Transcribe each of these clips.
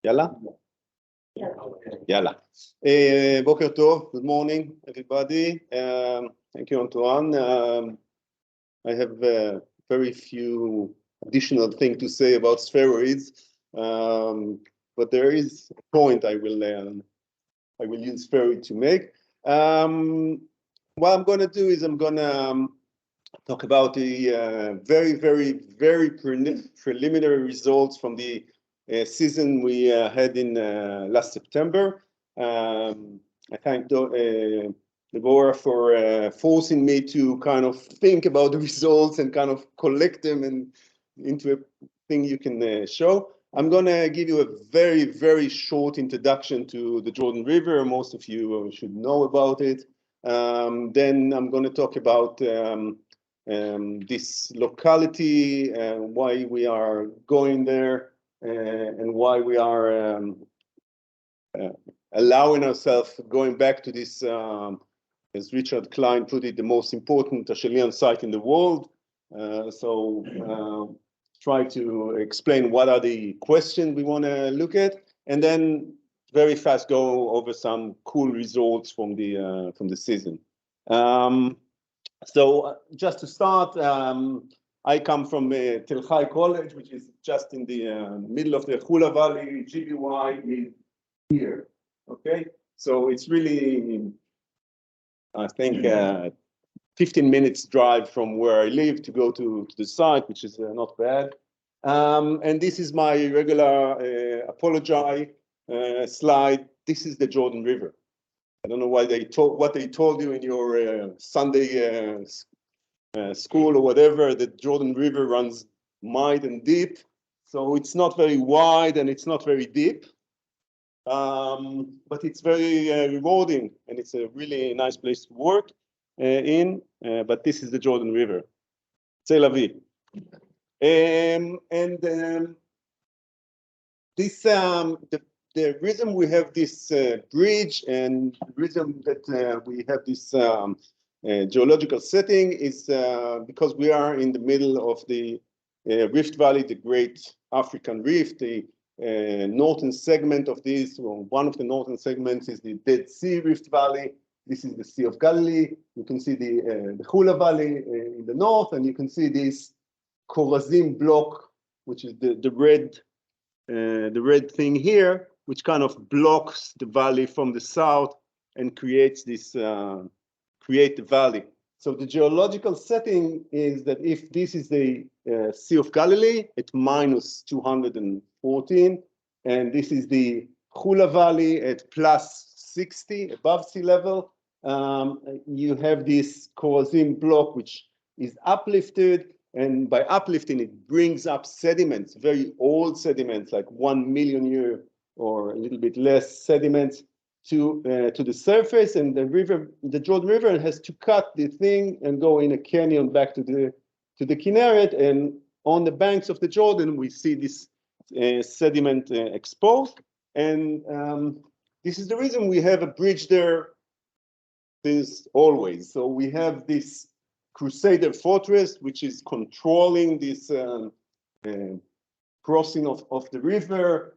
Yalla? Yalla. Boker Tov, good morning, everybody. Thank you, Antoine. I have very few additional things to say about spheroids, but there is a point I will use spheroid to make. What I'm going to do is I'm going to talk about the very preliminary results from the season we had in last September. I thank Deborah for forcing me to kind of think about the results and kind of collect them and into a thing you can show. I'm going to give you a very short introduction to the Jordan River. Most of you should know about it. Then I'm going to talk about this locality, why we are going there, and why we are allowing ourselves going back to this, as Richard Klein put it, the most important Acheulean site in the world. Try to explain what are the questions we want to look at, and then very fast go over some cool results from the season. So just to start, I come from Tel Hai College, which is just in the middle of the Kula Valley. GBY is here. Okay, so it's really, I think, 15 minutes drive from where I live to go to the site, which is not bad. And this is my regular apology slide. This is the Jordan River. I don't know why what they told you in your Sunday school or whatever. The Jordan River runs wide and deep, so it's not very wide and it's not very deep, but it's very rewarding and it's a really nice place to work in. But this is the Jordan River. C'est la vie. The reason we have this bridge and the reason that we have this geological setting is because we are in the middle of the Rift Valley, the Great African Rift. The northern segment of this, or one of the northern segments, is the Dead Sea Rift Valley. This is the Sea of Galilee. You can see the Kula Valley in the north, and you can see this Khorazim block, which is the red thing here, which kind of blocks the valley from the south and creates this create the valley. So the geological setting is that if this is the Sea of Galilee at minus 214, and this is the Kula Valley at plus 60 above sea level, you have this Khorazim block which is uplifted, and by uplifting it brings up sediments, very old sediments, like 1 million year or a little bit less sediments to the surface, and the Jordan River has to cut the thing and go in a canyon back to the Kinneret, and on the banks of the Jordan we see this sediment exposed, and this is the reason we have a bridge there since always. So we have this Crusader Fortress, which is controlling this crossing of the river.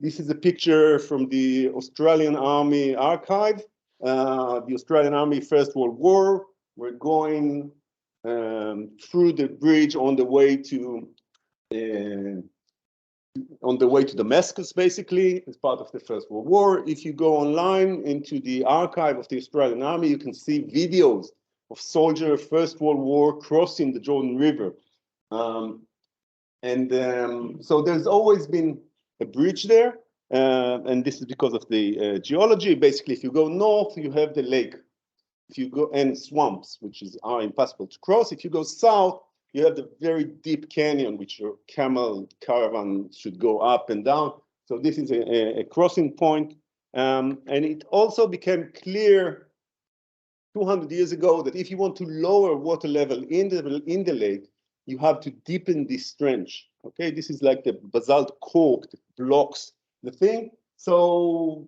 This is a picture from the Australian Army archive. The Australian Army First World War. We're going through the bridge on the way to Damascus, basically, as part of the First World War. If you go online into the archive of the Australian Army, you can see videos of soldiers First World War crossing the Jordan River. So there's always been a bridge there, and this is because of the geology. Basically, if you go north, you have the lake. If you go and swamps, which are impossible to cross. If you go south, you have the very deep canyon, which your camel caravan should go up and down. So this is a crossing point, and it also became clear 200 years ago that if you want to lower water level in the lake, you have to deepen this trench. Okay, this is like the basalt cork that blocks the thing. So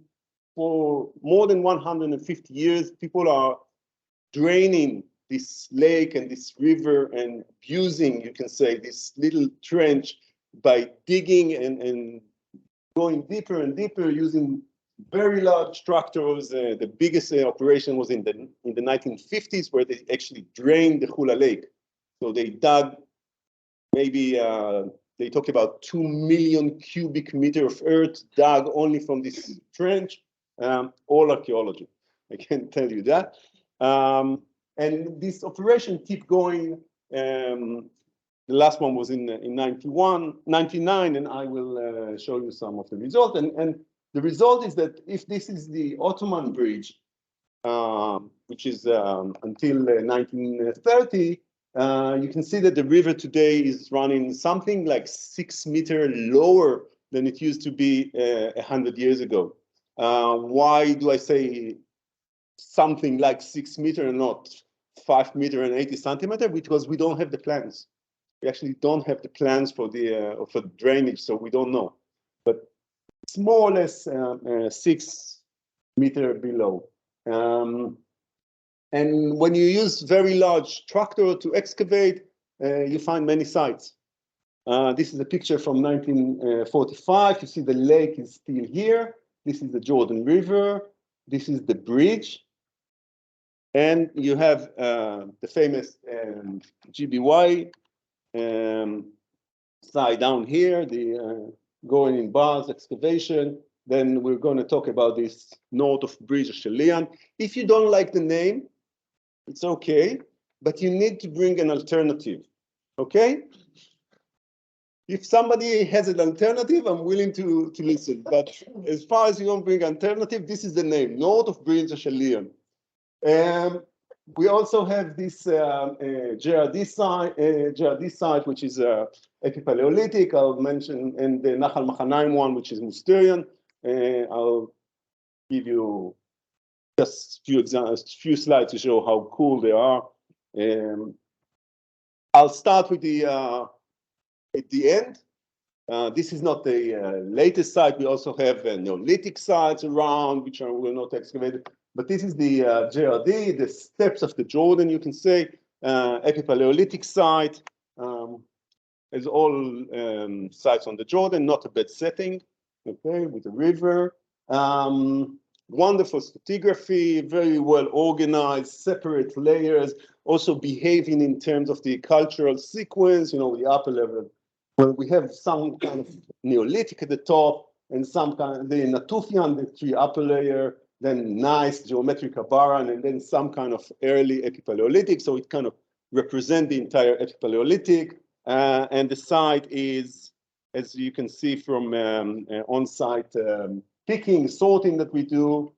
for more than 150 years, people are draining this lake and this river and abusing, you can say, this little trench by digging and going deeper and deeper using very large tractors. The biggest operation was in the 1950s, where they actually drained the Kula Lake. So they dug maybe, they talk about 2 million cubic meter of earth dug only from this trench, all archaeology. I can tell you that. And this operation keep going. The last one was in 99, and I will show you some of the result. And the result is that if this is the Ottoman bridge, which is until 1930, you can see that the river today is running something like 6 meters lower than it used to be 100 years ago. Why do I say something like 6 meters and not 5 meters and 80 centimeters? Because we don't have the plans. We actually don't have the plans for the drainage, so we don't know. But it's more or less 6 meters below. And when you use very large tractor to excavate, you find many sites. This is a picture from 1945. You see the lake is still here. This is the Jordan River. This is the bridge. And you have the famous GBY side down here, the Gonen Bars excavation. Then we're going to talk about this north of Bridge of Shalian. If you don't like the name, it's okay, but you need to bring an alternative, okay? If somebody has an alternative, I'm willing to listen. But as far as you don't bring alternative, this is the name, north of Bridge of Shalian. We also have this GRD site, which is Epipaleolithic. I'll mention, and the Nahal Machanaim one, which is Mousterian. I'll give you just few slides to show how cool they are. I'll start with the at the end. This is not the latest site. We also have Neolithic sites around, which were not excavated. But this is the GRD, the steps of the Jordan, you can say, Epipaleolithic site. As all sites on the Jordan, not a bad setting, okay, with the river. Wonderful stratigraphy, very well organized, separate layers, also behaving in terms of the cultural sequence, the upper level. Well, we have some kind of Neolithic at the top, and some kind of the Natufian, the three upper layer, then nice geometric abaran, and then some kind of early Epipaleolithic. So it kind of represents the entire Epipaleolithic. And the site is, as you can see from on-site picking, sorting that we do,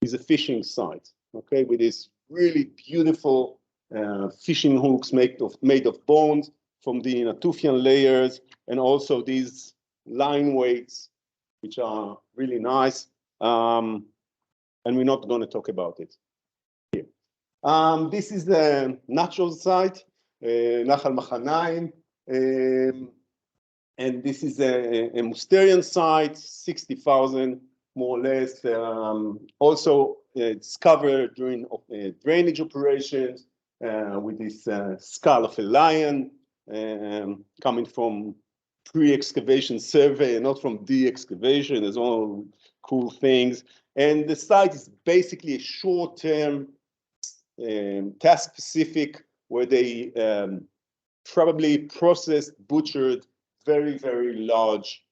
is a fishing site, okay, with these really beautiful fishing hooks made of bones from the Natufian layers, and also these line weights, which are really nice. And we're not going to talk about it here. This is the natural site, Nahal Machanaim, and this is a Mousterian site, 60,000 more or less. Also discovered during drainage operations with this skull of a lion coming from pre-excavation survey and not from de-excavation. There's all cool things. And the site is basically a short-term, task-specific, where they probably processed, butchered very, very large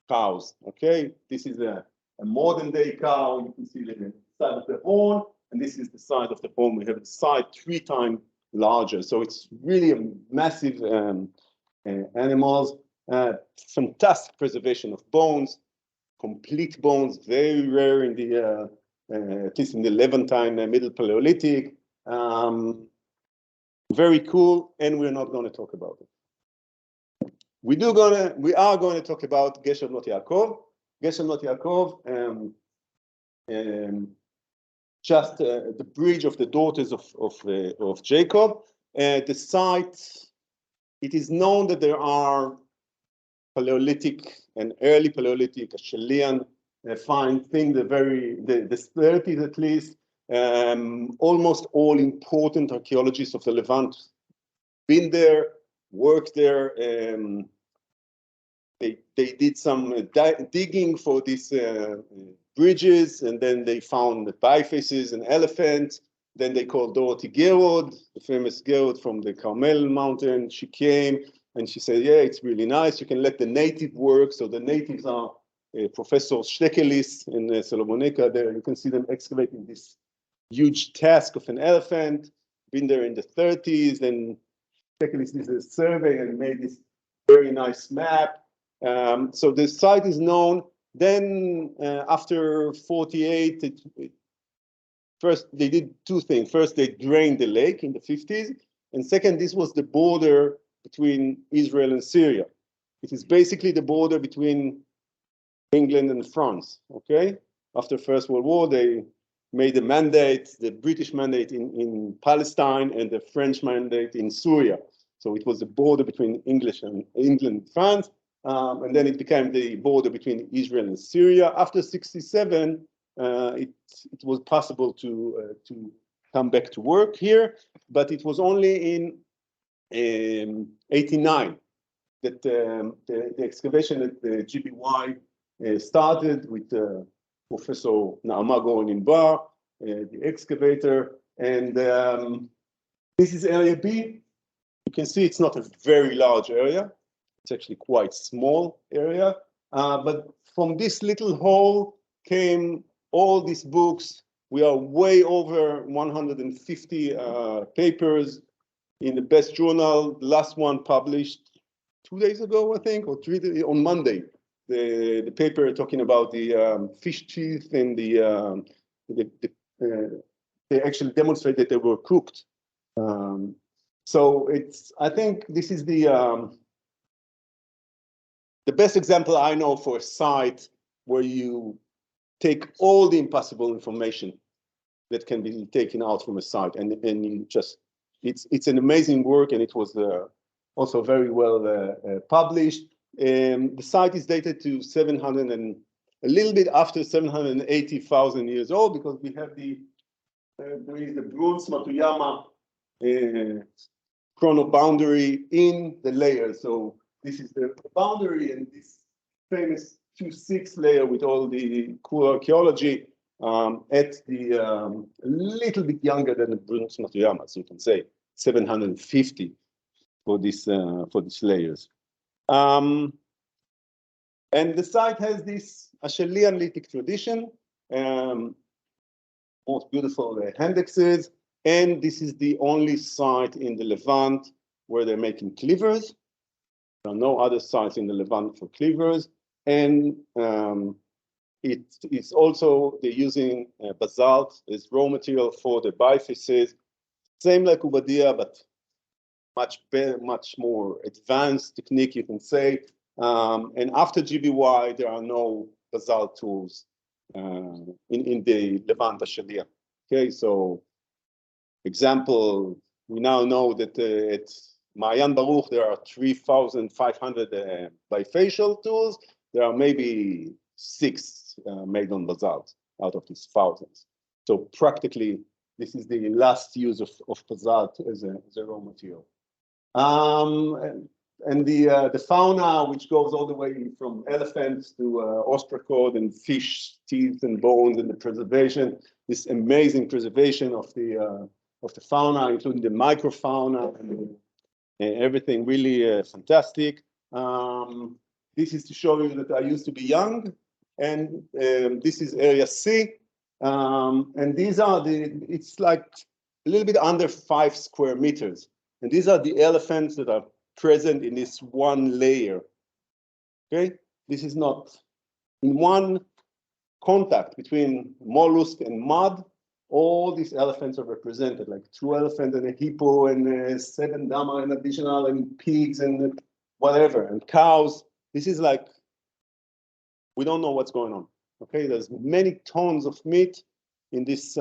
cows, okay? This is a modern-day cow. You can see the side of the horn, and this is the side of the horn. We have the side 3 times larger. So it's really a massive animals. Fantastic preservation of bones, complete bones, very rare in the, at least in the Levantine Middle Paleolithic. Very cool, and we're not going to talk about it. We are going to talk about Gesher Benot Ya'akov. Gesher Benot Ya'akov, just the bridge of the daughters of Jacob. The site, it is known that there are Paleolithic and early Paleolithic, Acheulean, find things, the 30s at least. Almost all important archaeologists of the Levant been there, worked there. they did some digging for these bridges, and then they found the bifaces and elephants. Then they called Dorothy Gerod, the famous Gerod from the Carmel Mountain. She came and she said, yeah, it's really nice. You can let the native work. So the natives are Professor Stekelis and Solomonika there. You can see them excavating this huge task of an elephant. Been there in the 30s. Then Stekelis did a survey and made this very nice map. So the site is known. Then after 48, first they did two things. First, they drained the lake in the 50s. And second, this was the border between Israel and Syria. It is basically the border between England and France, okay? After First World War, they made a mandate, the British mandate in Palestine and the French mandate in Syria. So it was the border between England and France. And then it became the border between Israel and Syria. After 67, it was possible to come back to work here, but it was only in 89 that the excavation at the GBY started with Professor Naama Goren-Bar, the excavator, and this is area B. You can see it's not a very large area. It's actually quite small area, but from this little hole came all these books. We are way over 150 papers in the best journal. The last one published 2 days ago, I think, or 3 days, on Monday. The paper talking about the fish teeth and they actually demonstrate that they were cooked. So I think this is the best example I know for a site where you take all the impossible information that can be taken out from a site, and you just, it's an amazing work, and it was also very well published. The site is dated to 700 and a little bit after 780,000 years old, because we have there is the Bronze Matuyama Chrono boundary in the layers. So this is the boundary, and this famous 2-6 layer with all the cool archaeology at the a little bit younger than the Bronze Matuyama, so you can say 750 for these layers. And the site has this Ashelian lithic tradition, most beautiful handexes, and this is the only site in the Levant where they're making cleavers. There are no other sites in the Levant for cleavers, and it's also they're using basalt as raw material for the bifaces, same like Ubadia, but much better, much more advanced technique, you can say. And after GBY, there are no basalt tools in the Levant Ashalia. Okay, so example, we now know that at Maayan Baruch, there are 3,500 bifacial tools. There are maybe 6 made on basalt out of these thousands. So practically, this is the last use of basalt as a raw material. And the fauna, which goes all the way from elephants to ostracod and fish teeth and bones, and the preservation, this amazing preservation of the fauna, including the microfauna and everything, really fantastic. This is to show you that I used to be young, and this is area C, and these are it's like a little bit under 5 square meters, and these are the elephants that are present in this one layer. Okay, this is not in one contact between mollusk and mud. All these elephants are represented, like 2 elephants and a hippo and 7 dama and additional, and pigs and whatever, and cows. This is like, we don't know what's going on. Okay, there's many tons of meat in this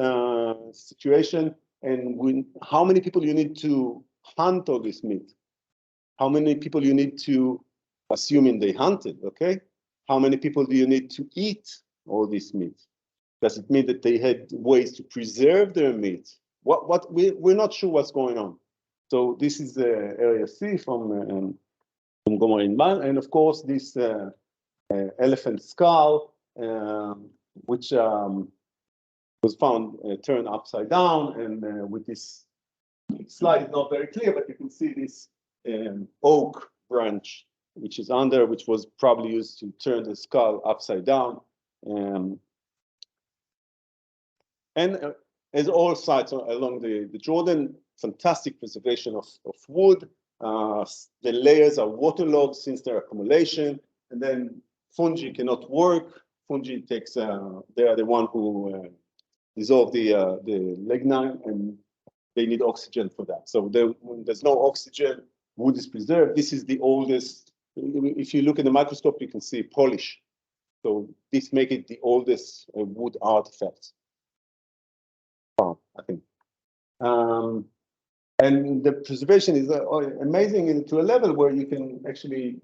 situation, and how many people you need to hunt all this meat? How many people you need to, assuming they hunted, okay? How many people do you need to eat all this meat? Does it mean that they had ways to preserve their meat? We're not sure what's going on. So this is area C from from Gonen Shanon, and of course this elephant skull, which was found turned upside down, and with this slide is not very clear, but you can see this oak branch which is under, which was probably used to turn the skull upside down. And as all sites along the Jordan, fantastic preservation of wood. The layers are waterlogged since their accumulation, and then fungi cannot work. Fungi takes, they are the one who dissolve the lignin, and they need oxygen for that. So when there's no oxygen, wood is preserved. This is the oldest. If you look at the microscope, you can see polish. So this makes it the oldest wood artifacts. I think. And the preservation is amazing to a level where you can actually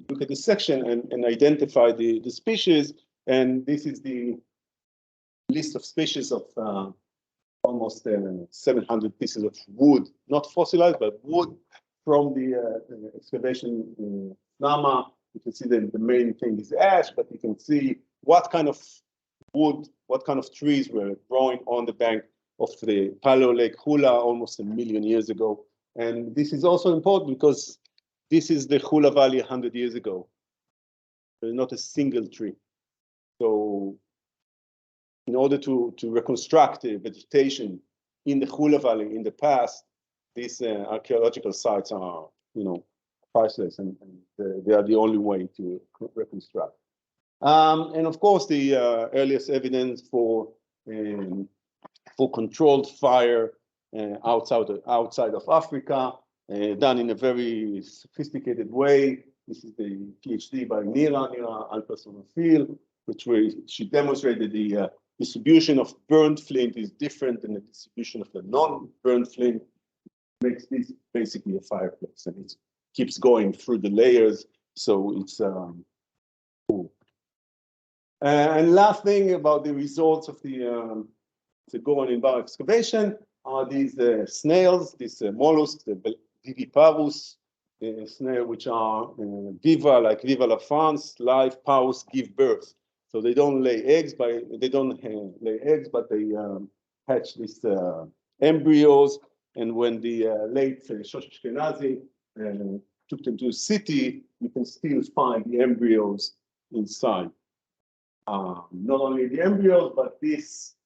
look at the section and identify the species. And this is the list of species of almost 700 pieces of wood, not fossilized, but wood from the excavation in Nama. You can see the main thing is ash, but you can see what kind of wood, what kind of trees were growing on the bank of the Paleo Lake Hula almost 1 million years ago. And this is also important because this is the Kula Valley 100 years ago. There's not a single tree. So in order to reconstruct the vegetation in the Kula Valley in the past, these archaeological sites are, priceless, and they are the only way to reconstruct. And of course, the earliest evidence for controlled fire outside of Africa, done in a very sophisticated way. This is the PhD by Nira Alpasonofil, she demonstrated the distribution of burnt flint is different than the distribution of the non-burnt flint. Makes this basically a fireplace, and it keeps going through the layers, so it's cool. And last thing about the results of the Gonen Bar excavation are these snails, these mollusks, the viviparous snail, which are viva, like Viva la France, live paus give birth. So they don't lay eggs, but they hatch these embryos. And when the late Shosh Ashkenazi took them to a city, you can still find the embryos inside. Not only the embryos, but this,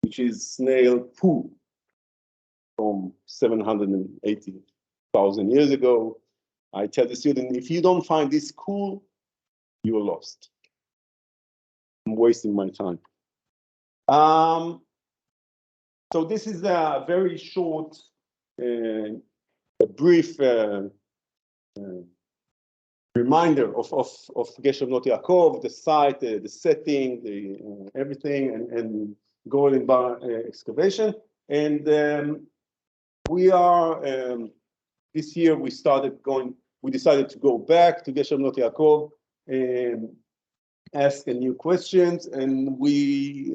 which is snail poo from 780,000 years ago. I tell the student, if you don't find this cool, you're lost. I'm wasting my time. So this is a very short, a brief reminder of Gesher Benot Ya'akov, the site, the setting, everything, and Gonen Bar excavation. And we are this year we decided to go back to Gesher Benot Ya'akov and ask new questions, and we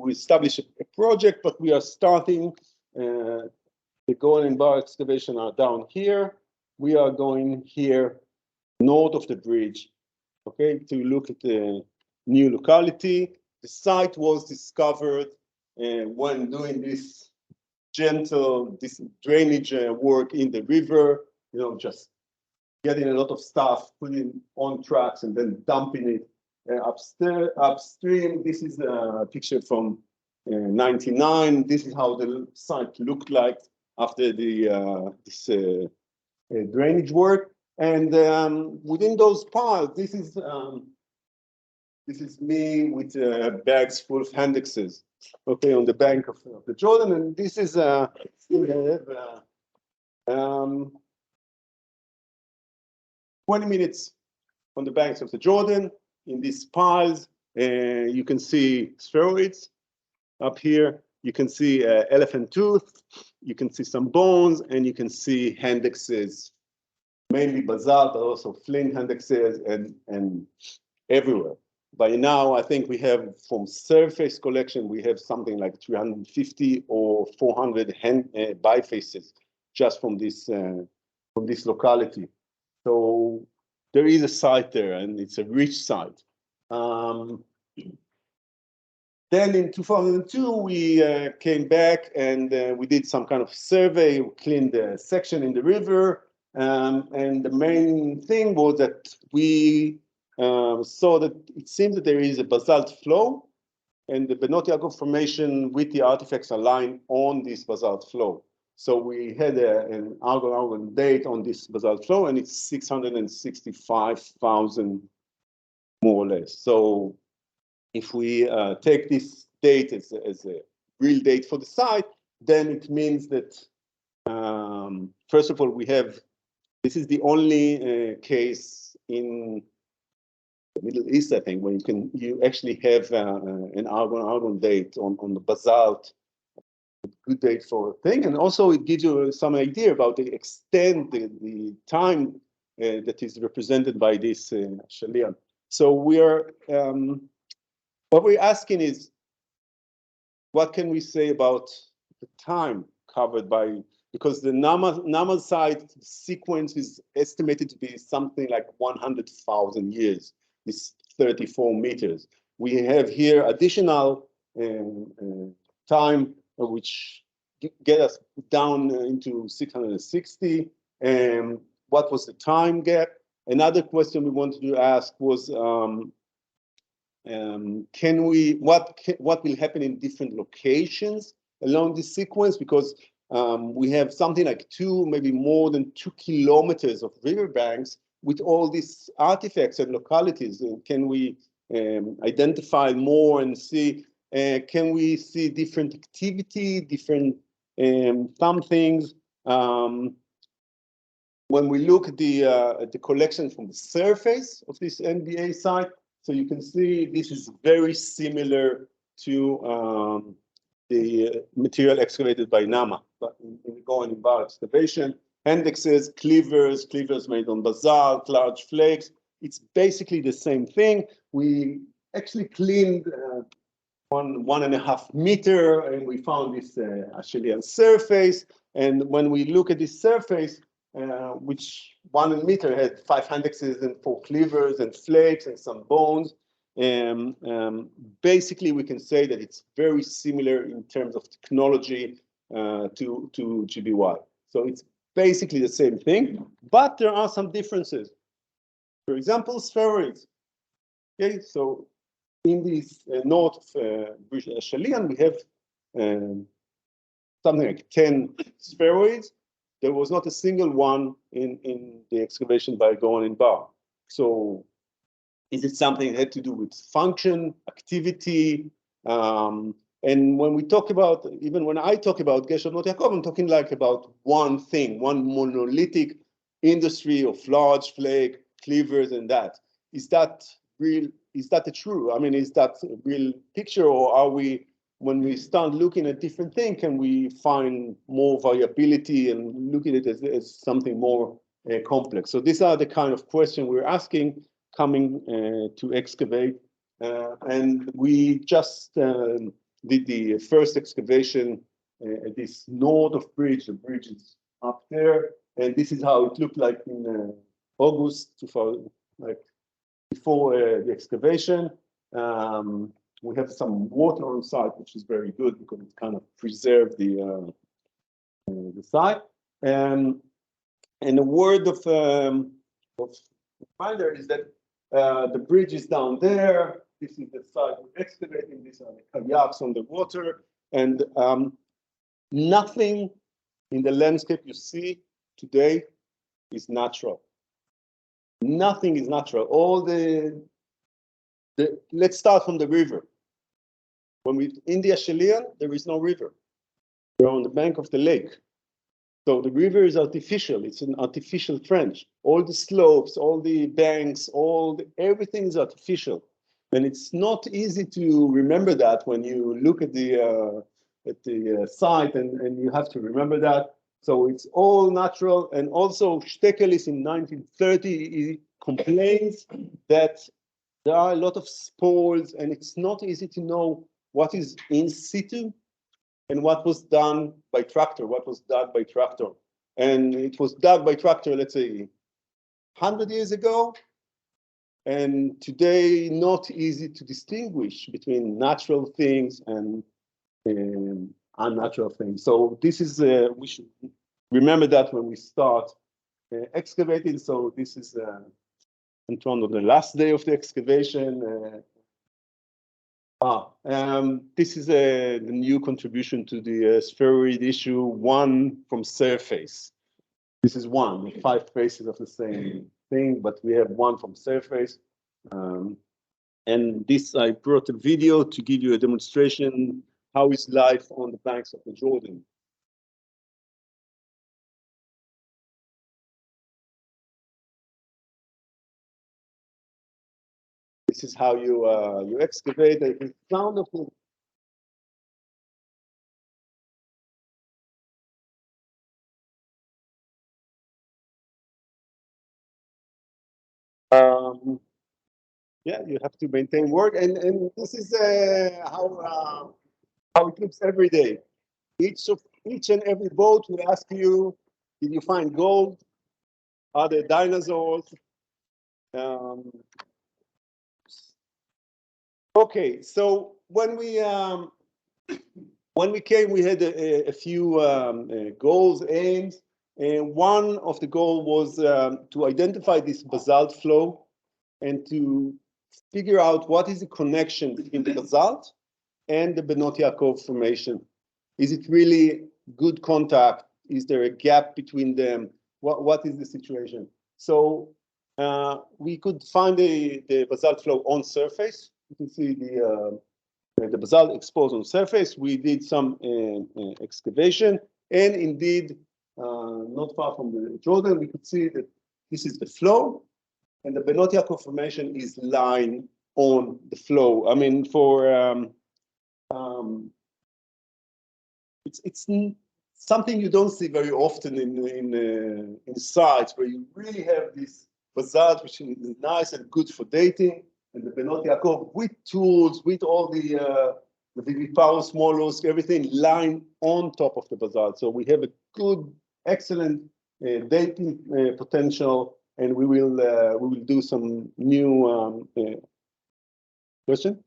established a project, but we are starting the Gonen Bar excavation are down here. We are going here north of the bridge, okay, to look at the new locality. The site was discovered when doing this drainage work in the river, just getting a lot of stuff, putting on tracks and then dumping it upstream. This is a picture from 99. This is how the site looked like after this drainage work. And within those piles, this is me with bags full of handexes, okay, on the bank of the Jordan. And this is 20 minutes on the banks of the Jordan. In these piles, you can see spheroids up here. You can see elephant tooth. You can see some bones, and you can see handexes, mainly basalt, but also flint handexes, and everywhere. By now, I think we have, from surface collection, we have something like 350 or 400 bifaces just from this locality. So there is a site there, and it's a rich site. Then in 2002, we came back and we did some kind of survey, we cleaned the section in the river. And the main thing was that we saw that it seems that there is a basalt flow, and the Benot Ya'akov formation with the artifacts align on this basalt flow. So we had an argon date on this basalt flow, and it's 665,000 more or less. So if we take this date as a real date for the site, then it means that, first of all, this is the only case in the Middle East, I think, where you actually have an argon date on the basalt, a good date for a thing. And also it gives you some idea about the extent, the time that is represented by this Shalian. So what we're asking is, what can we say about the time covered by, because the Nama site sequence is estimated to be something like 100,000 years, it's 34 meters. We have here additional time, which get us down into 660. What was the time gap? Another question we wanted to ask was, what will happen in different locations along this sequence? Because we have something like maybe more than 2 kilometers of riverbanks with all these artifacts and localities. Can we identify more and see, can we see different activity, different some things? When we look at the collection from the surface of this NBA site, so you can see this is very similar to the material excavated by Nama, but in the Gonen Bar excavation. Indexes, cleavers made on basalt, large flakes. It's basically the same thing. We actually cleaned 1.5 meter, and we found this Achillean surface. And when we look at this surface, which 1 meter had 5 indexes and 4 cleavers and flakes and some bones. Basically, we can say that it's very similar in terms of technology to GBY. So it's basically the same thing, but there are some differences. For example, spheroids. Okay, so in this north of Shalian, we have something like 10 spheroids. There was not a single one in the excavation by Gonen Bar. So is it something that had to do with function, activity? And when we talk about, even when I talk about Gesher Benot Ya'akov, I'm talking like about one thing, one monolithic industry of large flake, cleavers, and that. Is that real? Is that the true? I mean, is that a real picture, or are we, when we start looking at different things, can we find more variability and look at it as something more complex? So these are the kind of questions we're asking coming to excavate. And we just did the first excavation at this north of bridge. The bridge is up there. And this is how it looked like in August 2000, like before the excavation. We have some water on site, which is very good because it kind of preserved the site. And the word of reminder is that the bridge is down there. This is the site we're excavating. These are the kayaks on the water, and nothing in the landscape you see today is natural. Nothing is natural. All let's start from the river. When we in the Achillean, there is no river. We're on the bank of the lake. So the river is artificial. It's an artificial trench. All the slopes, all the banks, everything is artificial. And it's not easy to remember that when you look at the site, and you have to remember that. So it's all natural. And also Stekelis in 1930, he complains that there are a lot of spores, and it's not easy to know what is in situ and what was done by tractor, what was dug by tractor. And it was dug by tractor, let's say, 100 years ago, and today not easy to distinguish between natural things and unnatural things. So this is, we should remember that when we start excavating. So this is on the last day of the excavation. This is the new contribution to the spheroid issue, one from surface. This is one, 5 faces of the same thing, but we have one from surface. And this, I brought a video to give you a demonstration, how is life on the banks of the Jordan. This is how you excavate. The sound of the yeah, you have to maintain work, and this is how it looks every day. Each and every boat will ask you, did you find gold? Are there dinosaurs? Okay, so when we came, we had a few goals, aims, and one of the goals was to identify this basalt flow and to figure out what is the connection between the basalt and the Benot Ya'akov formation. Is it really good contact? Is there a gap between them? What is the situation? So we could find the basalt flow on surface. You can see the basalt exposed on surface. We did some excavation, and indeed, not far from the Jordan, we could see that this is the flow, and the Benot Ya'akov formation is lying on the flow. I mean, it's something you don't see very often in sites where you really have this basalt, which is nice and good for dating, and the Benot Ya'akov with tools, with all the viviparous mollusk, everything lying on top of the basalt. So we have a good, excellent dating potential, and we will do some new question.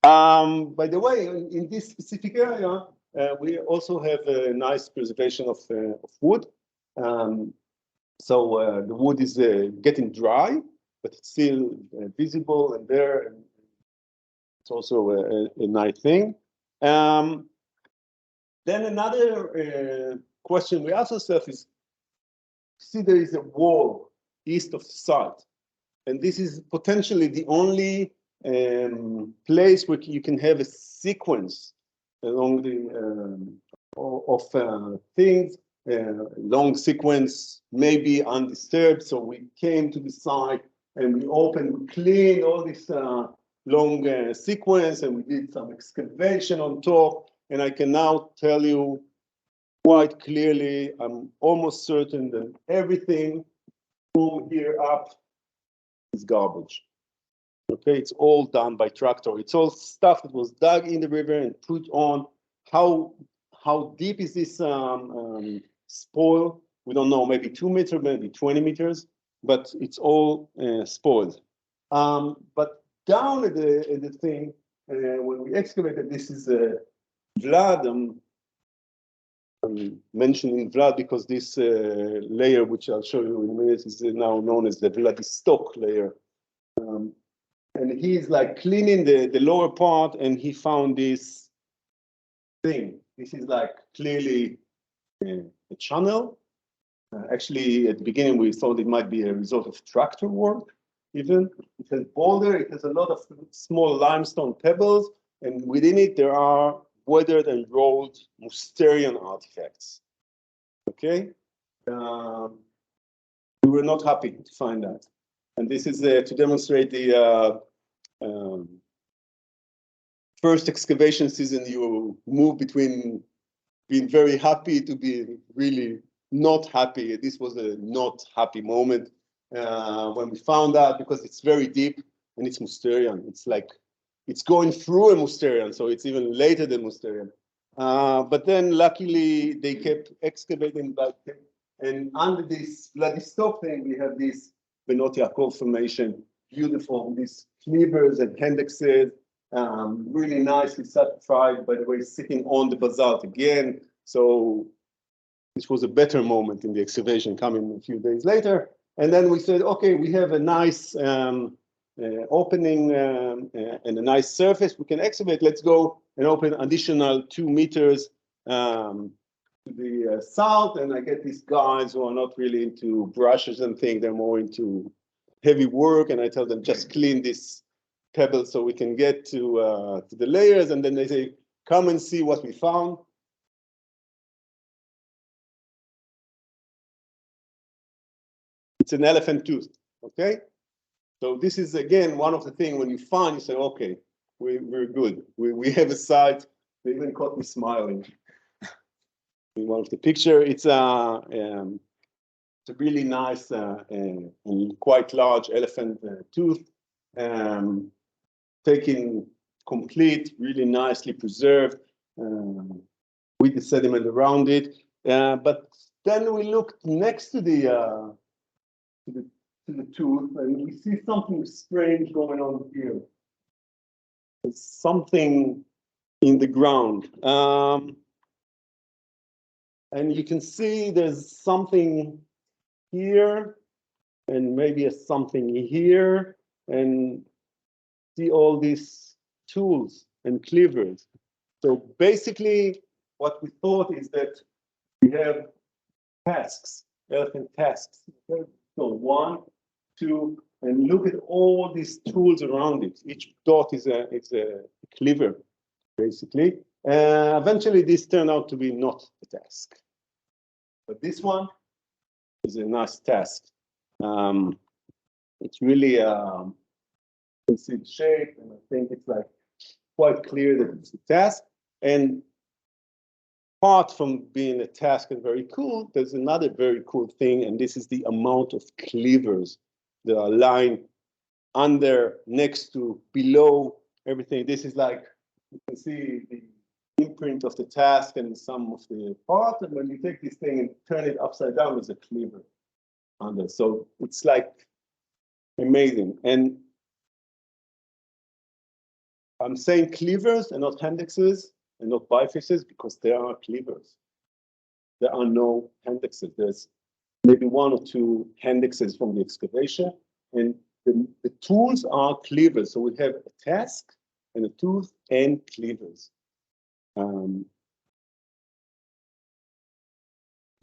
By the way, in this specific area, we also have a nice preservation of wood. So the wood is getting dry, but it's still visible and there. And it's also a nice thing. Then another question we ask ourselves is, see, there is a wall east of the site, and this is potentially the only place where you can have a sequence along the of things, long sequence, maybe undisturbed. So we came to the site and we opened, we cleaned all this long sequence, and we did some excavation on top. And I can now tell you quite clearly, I'm almost certain that everything from here up is garbage. Okay, it's all done by tractor. It's all stuff that was dug in the river and put on. How deep is this spoil? We don't know, maybe 2 meters, maybe 20 meters, but it's all spoiled. But down at the thing, when we excavated, this is Vlad. I'm mentioning Vlad because this layer, which I'll show you in a minute, is now known as the Vladistok layer. And he's like cleaning the lower part, and he found this thing. This is like clearly a channel. Actually, at the beginning, we thought it might be a result of tractor work, even. It has boulder, it has a lot of small limestone pebbles, and within it, there are weathered and rolled Mousterian artifacts. Okay? We were not happy to find that. And this is to demonstrate the first excavation season. You move between being very happy to being really not happy. This was a not happy moment when we found out, because it's very deep and it's Mousterian. It's like, it's going through a Mousterian, so it's even later than Mousterian. But then luckily they kept excavating, like And under this bloody stop thing, we have this Benot Ya'akov formation, beautiful, these cleavers and handexes, really nicely stratified, by the way, sitting on the basalt again. So this was a better moment in the excavation coming a few days later. And then we said, okay, we have a nice opening and a nice surface we can excavate. Let's go and open additional 2 meters to the south. And I get these guys who are not really into brushes and things, they're more into heavy work. And I tell them, just clean this pebble so we can get to the layers. And then they say, come and see what we found. It's an elephant tooth, okay? So this is, again, one of the things when you find, you say, okay, we're good. We have a site. They even caught me smiling. In one of the picture, it's a really nice and quite large elephant tooth, taken complete, really nicely preserved with the sediment around it. But then we looked next to the tooth, and we see something strange going on here. There's something in the ground. And you can see there's something here, and maybe something here, and see all these tools and cleavers. So basically, what we thought is that we have tasks, elephant tasks. Okay? So 1, 2, and look at all these tools around it. Each dot is a cleaver, basically. Eventually, this turned out to be not a task. But this one is a nice task. It's really, you can see the shape, and I think it's like quite clear that it's a task. And apart from being a task and very cool, there's another very cool thing, and this is the amount of cleavers that are lying under, next to, below everything. This is like, you can see the imprint of the task and some of the part, and when you take this thing and turn it upside down, there's a cleaver under. So it's like amazing. And I'm saying cleavers and not handexes and not bifaces because there are cleavers. There are no handexes. There's maybe 1 or 2 handexes from the excavation, and the tools are cleavers. So we have a task and a tooth and cleavers. So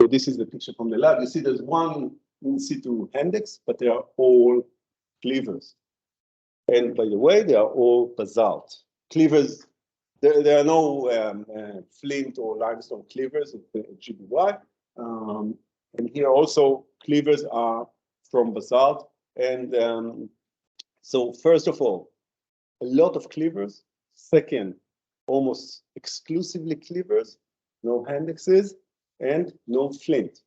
this is the picture from the lab. You see there's 1 in situ handex, but they are all cleavers. And by the way, they are all basalt. Cleavers, there are no flint or limestone cleavers at GBY. And here also cleavers are from basalt. And so first of all, a lot of cleavers. Second, almost exclusively cleavers, no handexes, and no flint.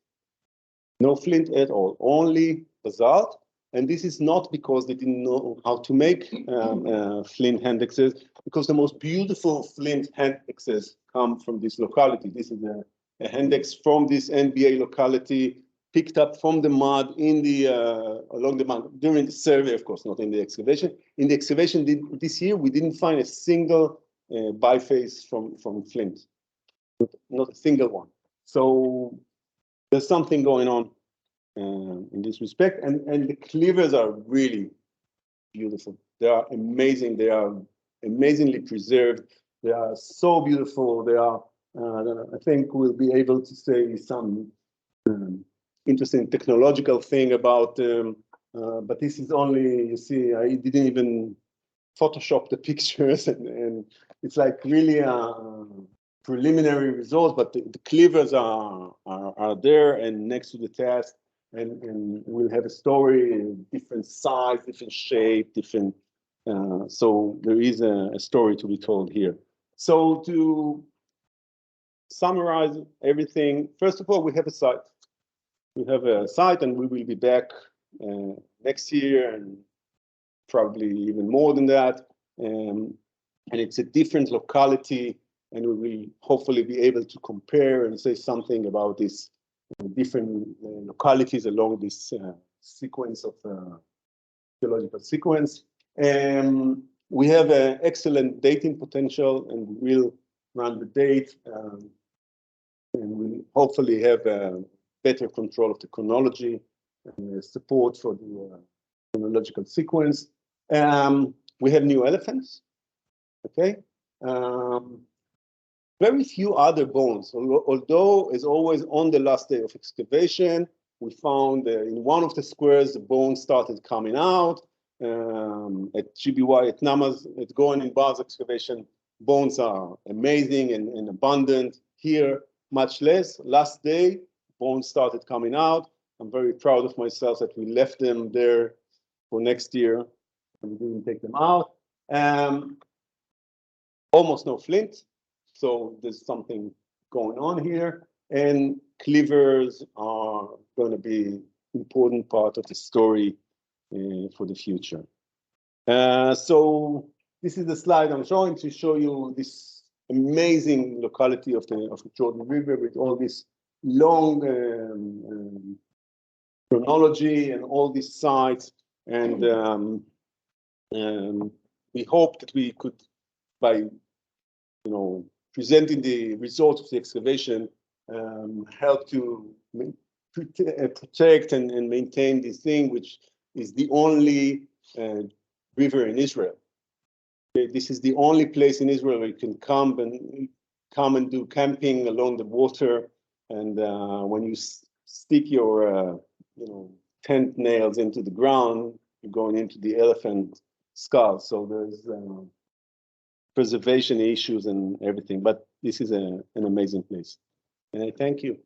No flint at all, only basalt. And this is not because they didn't know how to make flint handexes, because the most beautiful flint handexes come from this locality. This is a handex from this NBA locality, picked up from the mud in the along the mud during the survey, of course, not in the excavation. In the excavation this year, we didn't find a single biface from flint, not a single one. So there's something going on in this respect, and the cleavers are really beautiful. They are amazing. They are amazingly preserved. They are so beautiful. They are. I think we'll be able to say some interesting technological thing about them. But this is only, you see, I didn't even Photoshop the pictures, and it's like really preliminary results. But the cleavers are there and next to the task. And we'll have a story, different size, different shape, different. So there is a story to be told here. So to summarize everything, first of all, we have a site. We have a site, and we will be back next year, and probably even more than that. And it's a different locality, and we will hopefully be able to compare and say something about this different localities along this sequence of geological sequence. We have an excellent dating potential, and we'll run the date, and we'll hopefully have better control of the chronology and support for the chronological sequence. We have new elephants, okay? Very few other bones, although as always on the last day of excavation, we found in one of the squares, the bones started coming out. At GBY, at Namas, at Gonen Bars excavation, bones are amazing and abundant. Here, much less. Last day, bones started coming out. I'm very proud of myself that we left them there for next year, and we didn't take them out. Almost no flint, so there's something going on here. And cleavers are going to be an important part of the story for the future. So this is the slide I'm showing to show you this amazing locality of the Jordan River with all this long chronology and all these sites. And we hope that we could, by presenting the results of the excavation, help to protect and maintain this thing, which is the only river in Israel. This is the only place in Israel where you can come and do camping along the water. And when you stick your tent nails into the ground, you're going into the elephant skull. So there's preservation issues and everything. But this is an amazing place. And I thank you.